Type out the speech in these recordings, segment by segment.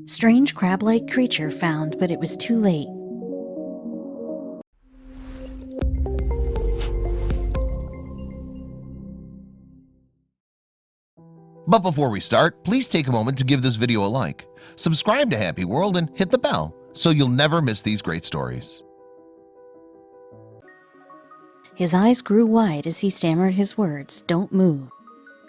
Strange crab-like creature found, but it was too late. But before we start, please take a moment to give this video a like, subscribe to Happy World, and hit the bell so you'll never miss these great stories. His eyes grew wide as he stammered his words, "Don't move."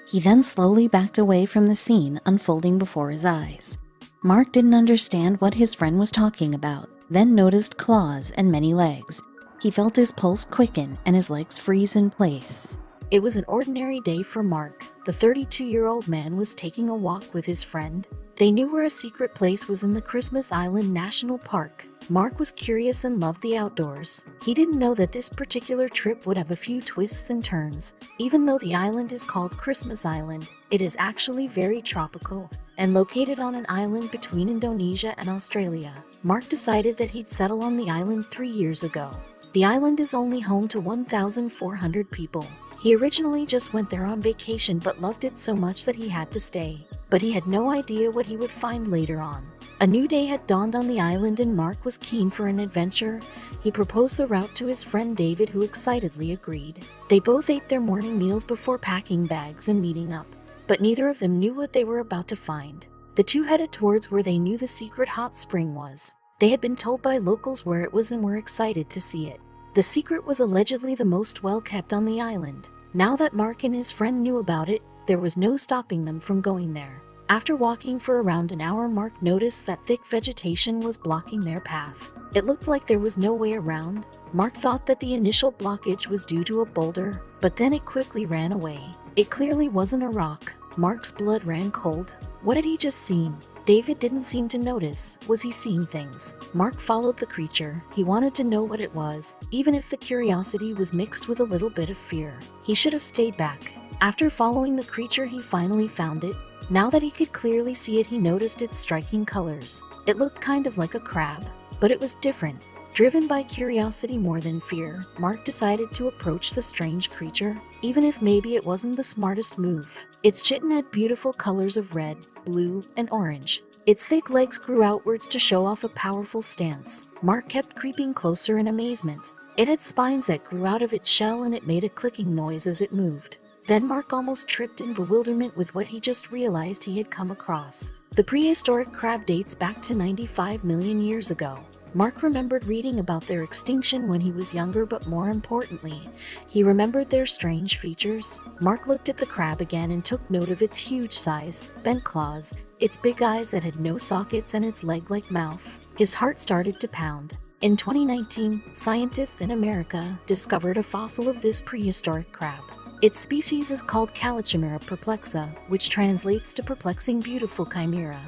He then slowly backed away from the scene unfolding before his eyes. Mark didn't understand what his friend was talking about, then noticed claws and many legs. He felt his pulse quicken and his legs freeze in place. It was an ordinary day for Mark. The 32-year-old man was taking a walk with his friend. They knew where a secret place was in the Christmas Island National Park. Mark was curious and loved the outdoors. He didn't know that this particular trip would have a few twists and turns. Even though the island is called Christmas Island, it is actually very tropical and located on an island between Indonesia and Australia. Mark decided that he'd settle on the island 3 years ago. The island is only home to 1,400 people. He originally just went there on vacation but loved it so much that he had to stay. But he had no idea what he would find later on. A new day had dawned on the island and Mark was keen for an adventure. He proposed the route to his friend David, who excitedly agreed. They both ate their morning meals before packing bags and meeting up. But neither of them knew what they were about to find. The two headed towards where they knew the secret hot spring was. They had been told by locals where it was and were excited to see it. The secret was allegedly the most well-kept on the island. Now that Mark and his friend knew about it, there was no stopping them from going there. After walking for around an hour, Mark noticed that thick vegetation was blocking their path. It looked like there was no way around. Mark thought that the initial blockage was due to a boulder, but then it quickly ran away. It clearly wasn't a rock. Mark's blood ran cold. What had he just seen? David didn't seem to notice. Was he seeing things? Mark followed the creature. He wanted to know what it was, even if the curiosity was mixed with a little bit of fear. He should have stayed back. After following the creature, he finally found it. Now that he could clearly see it, he noticed its striking colors. It looked kind of like a crab, but it was different. Driven by curiosity more than fear, Mark decided to approach the strange creature, even if maybe it wasn't the smartest move. Its chitin had beautiful colors of red, blue, and orange. Its thick legs grew outwards to show off a powerful stance. Mark kept creeping closer in amazement. It had spines that grew out of its shell and it made a clicking noise as it moved. Then Mark almost tripped in bewilderment with what he just realized he had come across. The prehistoric crab dates back to 95 million years ago. Mark remembered reading about their extinction when he was younger, but more importantly, he remembered their strange features. Mark looked at the crab again and took note of its huge size, bent claws, its big eyes that had no sockets, and its leg-like mouth. His heart started to pound. In 2019, scientists in America discovered a fossil of this prehistoric crab. Its species is called Chimera perplexa, which translates to perplexing beautiful chimera.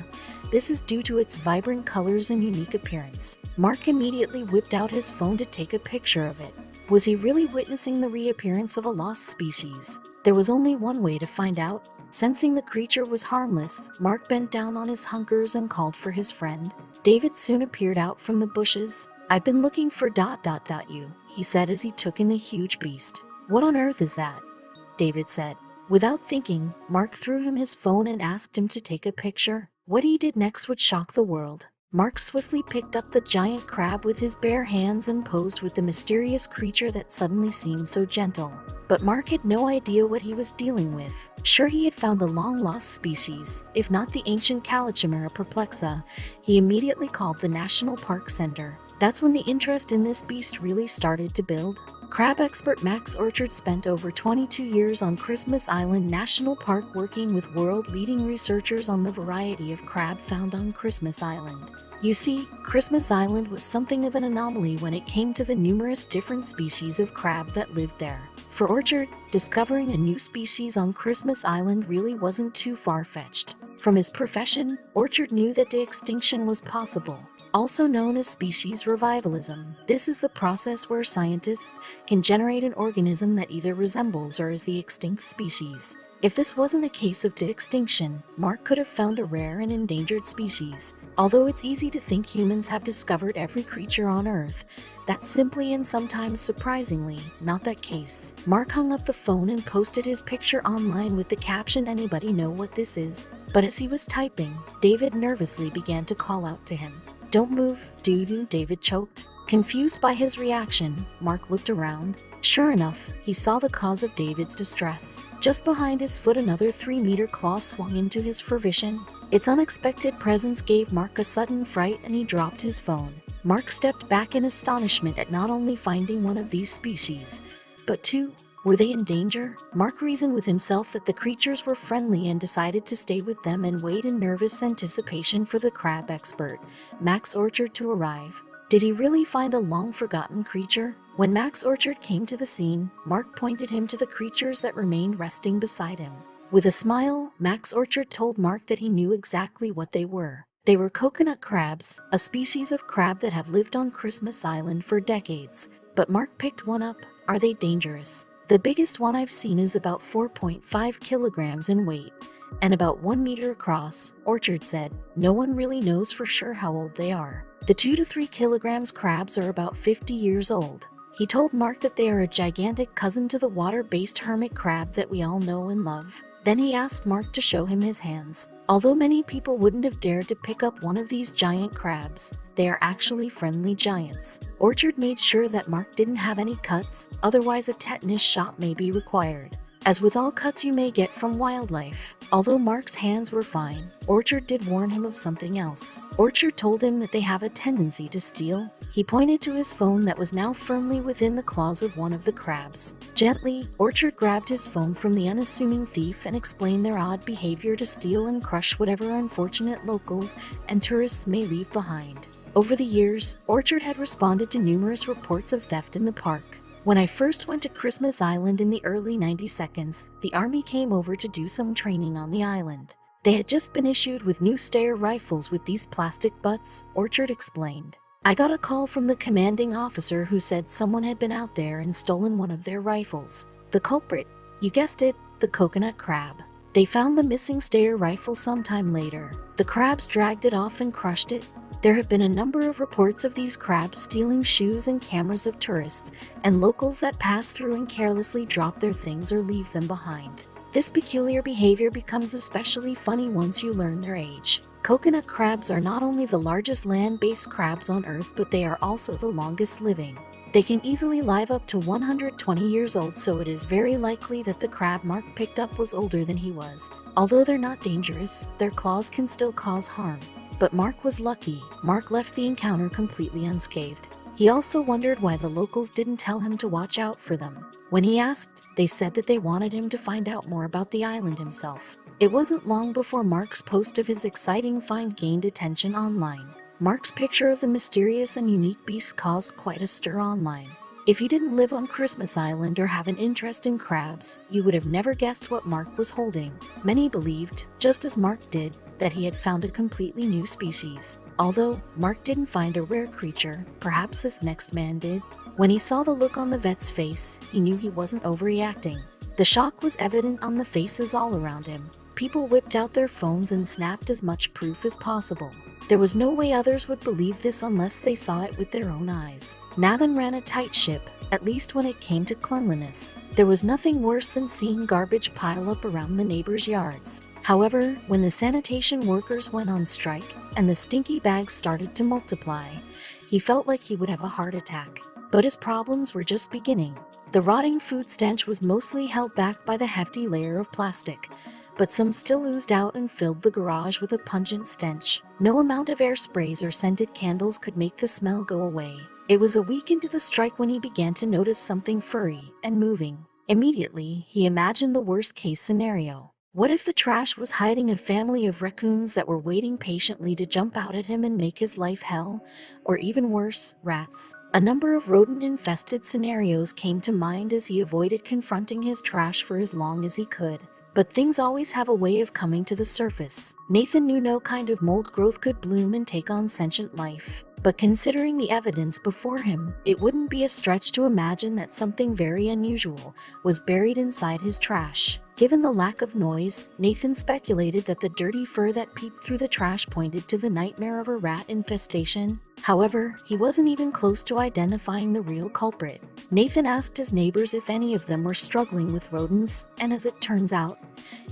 This is due to its vibrant colors and unique appearance. Mark immediately whipped out his phone to take a picture of it. Was he really witnessing the reappearance of a lost species? There was only one way to find out. Sensing the creature was harmless, Mark bent down on his hunkers and called for his friend. David soon appeared out from the bushes. "I've been looking for ... you," he said as he took in the huge beast. "What on earth is that?" David said. Without thinking, Mark threw him his phone and asked him to take a picture. What he did next would shock the world. Mark swiftly picked up the giant crab with his bare hands and posed with the mysterious creature that suddenly seemed so gentle. But Mark had no idea what he was dealing with. Sure, he had found a long-lost species, if not the ancient Chimera perplexa. He immediately called the National Park Center. That's when the interest in this beast really started to build. Crab expert Max Orchard spent over 22 years on Christmas Island National Park working with world-leading researchers on the variety of crab found on Christmas Island. You see, Christmas Island was something of an anomaly when it came to the numerous different species of crab that lived there. For Orchard, discovering a new species on Christmas Island really wasn't too far-fetched. From his profession, Orchard knew that de-extinction was possible, also known as species revivalism. This is the process where scientists can generate an organism that either resembles or is the extinct species. If this wasn't a case of de-extinction, Mark could have found a rare and endangered species. Although it's easy to think humans have discovered every creature on Earth, that's simply and sometimes surprisingly not that case. Mark hung up the phone and posted his picture online with the caption, "Anybody know what this is?" But as he was typing, David nervously began to call out to him. "Don't move, dude," David choked. Confused by his reaction, Mark looked around. Sure enough, he saw the cause of David's distress. Just behind his foot, another 3-meter claw swung into his vision. Its unexpected presence gave Mark a sudden fright and he dropped his phone. Mark stepped back in astonishment at not only finding one of these species, but two. Were they in danger? Mark reasoned with himself that the creatures were friendly and decided to stay with them and wait in nervous anticipation for the crab expert, Max Orchard, to arrive. Did he really find a long-forgotten creature? When Max Orchard came to the scene, Mark pointed him to the creatures that remained resting beside him. With a smile, Max Orchard told Mark that he knew exactly what they were. They were coconut crabs, a species of crab that have lived on Christmas Island for decades. But Mark picked one up. Are they dangerous? The biggest one I've seen is about 4.5 kilograms in weight and about 1 meter across, Orchard said. No one really knows for sure how old they are. The 2 to 3 kilograms crabs are about 50 years old. He told Mark that they are a gigantic cousin to the water-based hermit crab that we all know and love. Then he asked Mark to show him his hands. Although many people wouldn't have dared to pick up one of these giant crabs, they are actually friendly giants. Orchard made sure that Mark didn't have any cuts, otherwise a tetanus shot may be required. As with all cuts you may get from wildlife, although Mark's hands were fine, Orchard did warn him of something else. Orchard told him that they have a tendency to steal. He pointed to his phone that was now firmly within the claws of one of the crabs. Gently, Orchard grabbed his phone from the unassuming thief and explained their odd behavior to steal and crush whatever unfortunate locals and tourists may leave behind. Over the years, Orchard had responded to numerous reports of theft in the park. When I first went to Christmas Island in the early 90s, the army came over to do some training on the island. They had just been issued with new Steyr rifles with these plastic butts, Orchard explained. I got a call from the commanding officer who said someone had been out there and stolen one of their rifles. The culprit, you guessed it, the coconut crab. They found the missing Steyr rifle sometime later. The crabs dragged it off and crushed it. There have been a number of reports of these crabs stealing shoes and cameras of tourists and locals that pass through and carelessly drop their things or leave them behind. This peculiar behavior becomes especially funny once you learn their age. Coconut crabs are not only the largest land-based crabs on Earth, but they are also the longest living. They can easily live up to 120 years old, so it is very likely that the crab Mark picked up was older than he was. Although they're not dangerous, their claws can still cause harm. But Mark was lucky. Mark left the encounter completely unscathed. He also wondered why the locals didn't tell him to watch out for them. When he asked, they said that they wanted him to find out more about the island himself. It wasn't long before Mark's post of his exciting find gained attention online. Mark's picture of the mysterious and unique beast caused quite a stir online. If you didn't live on Christmas Island or have an interest in crabs, you would have never guessed what Mark was holding. Many believed, just as Mark did, that he had found a completely new species. Although Mark didn't find a rare creature, perhaps this next man did. When he saw the look on the vet's face, he knew he wasn't overreacting. The shock was evident on the faces all around him. People whipped out their phones and snapped as much proof as possible. There was no way others would believe this unless they saw it with their own eyes. Nathan ran a tight ship, at least when it came to cleanliness. There was nothing worse than seeing garbage pile up around the neighbors' yards. However, when the sanitation workers went on strike and the stinky bags started to multiply, he felt like he would have a heart attack. But his problems were just beginning. The rotting food stench was mostly held back by the hefty layer of plastic, but some still oozed out and filled the garage with a pungent stench. No amount of air sprays or scented candles could make the smell go away. It was a week into the strike when he began to notice something furry and moving. Immediately, he imagined the worst-case scenario. What if the trash was hiding a family of raccoons that were waiting patiently to jump out at him and make his life hell? Or even worse, rats. A number of rodent-infested scenarios came to mind as he avoided confronting his trash for as long as he could. But things always have a way of coming to the surface. Nathan knew no kind of mold growth could bloom and take on sentient life. But considering the evidence before him, it wouldn't be a stretch to imagine that something very unusual was buried inside his trash. Given the lack of noise, Nathan speculated that the dirty fur that peeped through the trash pointed to the nightmare of a rat infestation. However, he wasn't even close to identifying the real culprit. Nathan asked his neighbors if any of them were struggling with rodents, and as it turns out,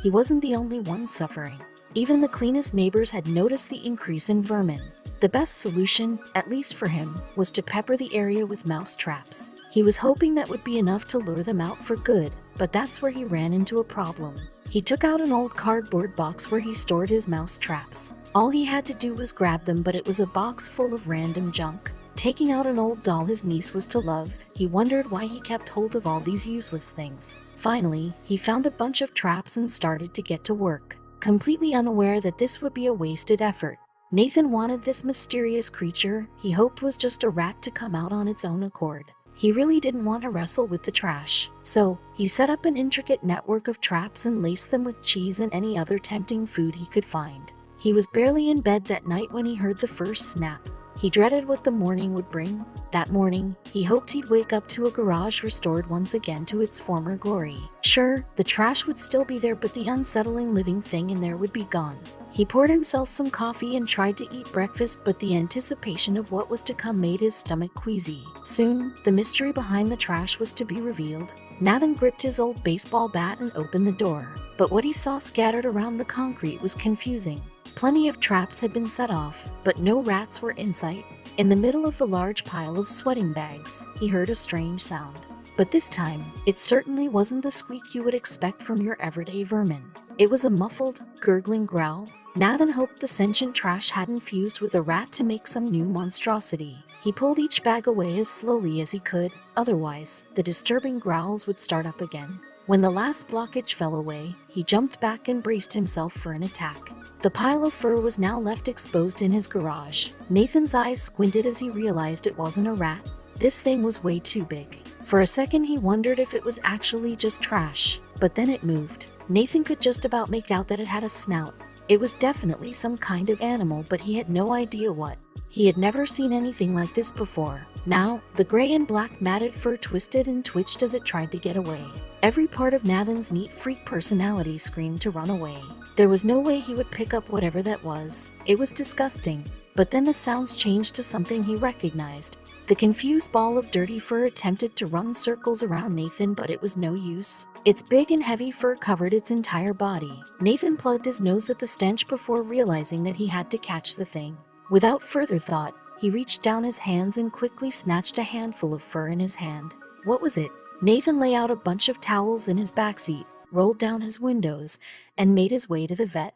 he wasn't the only one suffering. Even the cleanest neighbors had noticed the increase in vermin. The best solution, at least for him, was to pepper the area with mouse traps. He was hoping that would be enough to lure them out for good, but that's where he ran into a problem. He took out an old cardboard box where he stored his mouse traps. All he had to do was grab them, but it was a box full of random junk. Taking out an old doll his niece was to love, he wondered why he kept hold of all these useless things. Finally, he found a bunch of traps and started to get to work, completely unaware that this would be a wasted effort. Nathan wanted this mysterious creature he hoped was just a rat to come out on its own accord. He really didn't want to wrestle with the trash, so he set up an intricate network of traps and laced them with cheese and any other tempting food he could find. He was barely in bed that night when he heard the first snap. He dreaded what the morning would bring. That morning, he hoped he'd wake up to a garage restored once again to its former glory. Sure, the trash would still be there, but the unsettling living thing in there would be gone. He poured himself some coffee and tried to eat breakfast, but the anticipation of what was to come made his stomach queasy. Soon, the mystery behind the trash was to be revealed. Nathan gripped his old baseball bat and opened the door, but what he saw scattered around the concrete was confusing. Plenty of traps had been set off, but no rats were in sight. In the middle of the large pile of sweating bags, he heard a strange sound. But this time, it certainly wasn't the squeak you would expect from your everyday vermin. It was a muffled, gurgling growl. Nathan hoped the sentient trash hadn't fused with a rat to make some new monstrosity. He pulled each bag away as slowly as he could, otherwise, the disturbing growls would start up again. When the last blockage fell away, he jumped back and braced himself for an attack. The pile of fur was now left exposed in his garage. Nathan's eyes squinted as he realized it wasn't a rat. This thing was way too big. For a second he wondered if it was actually just trash, but then it moved. Nathan could just about make out that it had a snout. It was definitely some kind of animal, but he had no idea what. He had never seen anything like this before. Now, the gray and black matted fur twisted and twitched as it tried to get away. Every part of Nathan's neat freak personality screamed to run away. There was no way he would pick up whatever that was. It was disgusting. But then the sounds changed to something he recognized. The confused ball of dirty fur attempted to run circles around Nathan, but it was no use. Its big and heavy fur covered its entire body. Nathan plugged his nose at the stench before realizing that he had to catch the thing. Without further thought, he reached down his hands and quickly snatched a handful of fur in his hand. What was it? Nathan lay out a bunch of towels in his backseat, rolled down his windows, and made his way to the vet.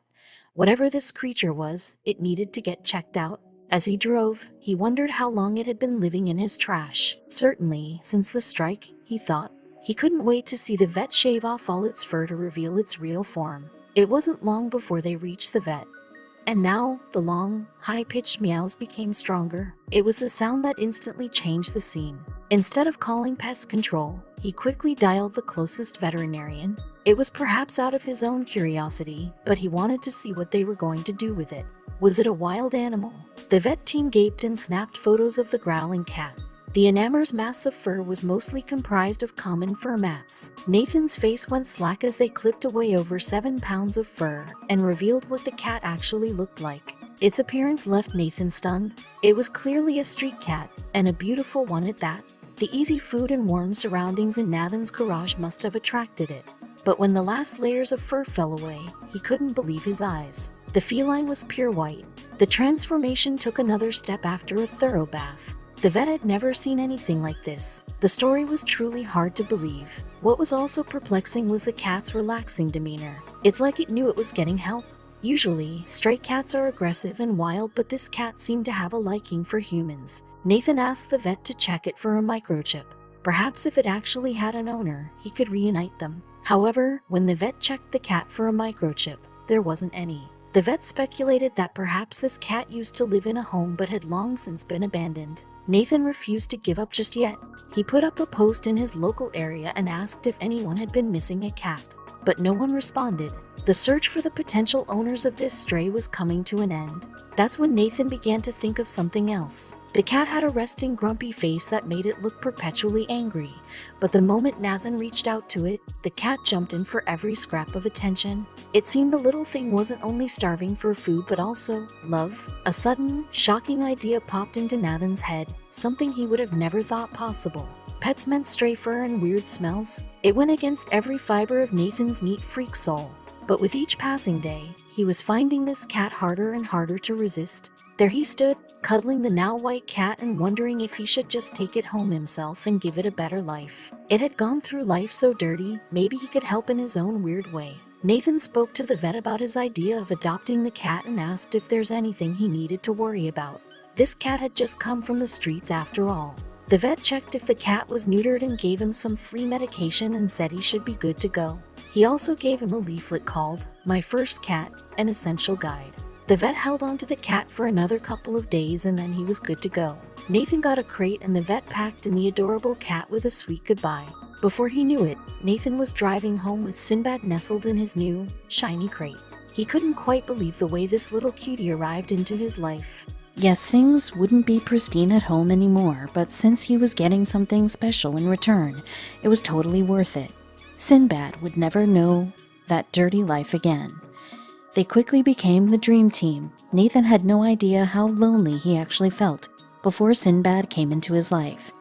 Whatever this creature was, it needed to get checked out. As he drove, he wondered how long it had been living in his trash. Certainly, since the strike, he thought. He couldn't wait to see the vet shave off all its fur to reveal its real form. It wasn't long before they reached the vet. And now, the long, high-pitched meows became stronger. It was the sound that instantly changed the scene. Instead of calling pest control, he quickly dialed the closest veterinarian. It was perhaps out of his own curiosity, but he wanted to see what they were going to do with it. Was it a wild animal? The vet team gaped and snapped photos of the growling cat. The enamer's mass of fur was mostly comprised of common fur mats. Nathan's face went slack as they clipped away over 7 pounds of fur and revealed what the cat actually looked like. Its appearance left Nathan stunned. It was clearly a street cat, and a beautiful one at that. The easy food and warm surroundings in Nathan's garage must have attracted it. But when the last layers of fur fell away, he couldn't believe his eyes. The feline was pure white. The transformation took another step after a thorough bath. The vet had never seen anything like this. The story was truly hard to believe. What was also perplexing was the cat's relaxing demeanor. It's like it knew it was getting help. Usually, stray cats are aggressive and wild, but this cat seemed to have a liking for humans. Nathan asked the vet to check it for a microchip. Perhaps if it actually had an owner, he could reunite them. However, when the vet checked the cat for a microchip, there wasn't any. The vet speculated that perhaps this cat used to live in a home but had long since been abandoned. Nathan refused to give up just yet. He put up a post in his local area and asked if anyone had been missing a cat, but no one responded. The search for the potential owners of this stray was coming to an end. That's when Nathan began to think of something else. The cat had a resting, grumpy face that made it look perpetually angry, but the moment Nathan reached out to it, the cat jumped in for every scrap of attention. It seemed the little thing wasn't only starving for food but also love. A sudden, shocking idea popped into Nathan's head, something he would have never thought possible. Pets meant stray fur and weird smells. It went against every fiber of Nathan's neat freak soul. But with each passing day, he was finding this cat harder and harder to resist. There he stood, cuddling the now white cat and wondering if he should just take it home himself and give it a better life. It had gone through life so dirty, maybe he could help in his own weird way. Nathan spoke to the vet about his idea of adopting the cat and asked if there's anything he needed to worry about. This cat had just come from the streets after all. The vet checked if the cat was neutered and gave him some flea medication and said he should be good to go. He also gave him a leaflet called "My First Cat, an Essential Guide." The vet held on to the cat for another couple of days and then he was good to go. Nathan got a crate and the vet packed in the adorable cat with a sweet goodbye. Before he knew it, Nathan was driving home with Sinbad nestled in his new, shiny crate. He couldn't quite believe the way this little cutie arrived into his life. Yes, things wouldn't be pristine at home anymore, but since he was getting something special in return, it was totally worth it. Sinbad would never know that dirty life again. They quickly became the dream team. Nathan had no idea how lonely he actually felt before Sinbad came into his life.